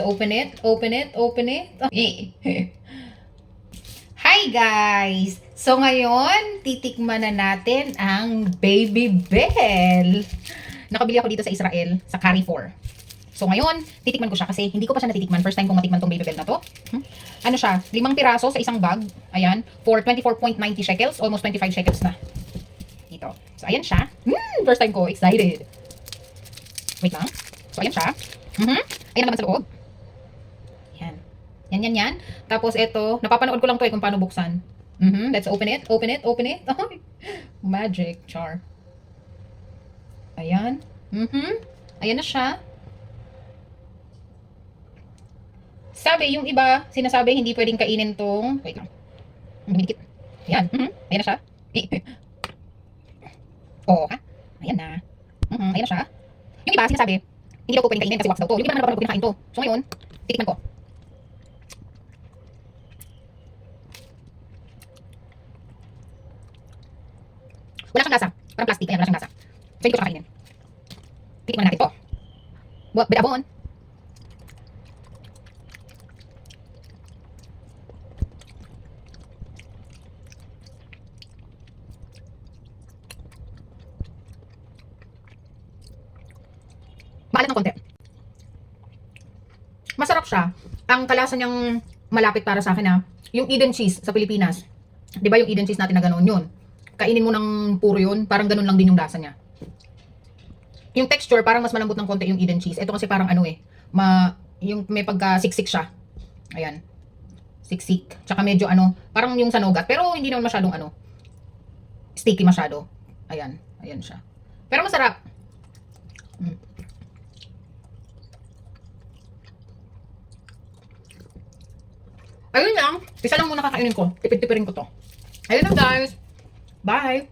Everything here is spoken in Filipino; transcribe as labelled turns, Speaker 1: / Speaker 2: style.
Speaker 1: So open it, open it, open it. Hi guys! So ngayon, titikman na natin ang Baby Bell. Nakabili ako dito sa Israel, sa Carrefour. So ngayon, titikman ko siya kasi hindi ko pa siya natitikman. First time kong matikman tong Baby Bell na to. Ano siya? 5 piraso sa isang bag. Ayan. For 24.90 shekels. Almost 25 shekels na. Dito. So ayan siya. First time ko. Excited. Wait lang. So ayan siya. Ayan naman sa loob. Yan. Yan. Tapos ito, napapanood ko lang to kung paano buksan. Let's open it, open it, open it. Magic char. Ayan. Ayan na siya. Sabi, yung iba, sinasabi, hindi pwedeng kainin tong, wait lang. Dumidikit. Ayan. Ayan na siya. Oh, ha? Ayan na. Ayan na siya. Yung iba, sinasabi, hindi daw ko pwedeng kainin kasi wax daw to. Yung iba naman napanood ko kinakain to. So ngayon, titikman ko. Wala siyang lasa. Parang plastic. Ayan, wala siyang lasa. So hindi ko siya kainin. Titikman natin to. Bedabon. Maalat ng konti. Masarap siya. Ang kalasa niyang malapit para sa akin yung Eden cheese sa Pilipinas. 'Di ba yung Eden cheese natin na ganoon yun? Kainin mo ng puro yun, parang ganun lang din yung lasa niya. Yung texture parang mas malambot ng konti yung Eden cheese. Ito kasi parang yung may pagka-siksik siya. Ayan. Siksik. Tsaka medyo parang yung sa nougat. Pero hindi naman masyadong sticky masyado. Ayan. Ayan siya. Pero masarap. Ayun lang. Isa lang muna kakainin ko. Tipid-tipirin ko to. Ayun lang guys. Bye!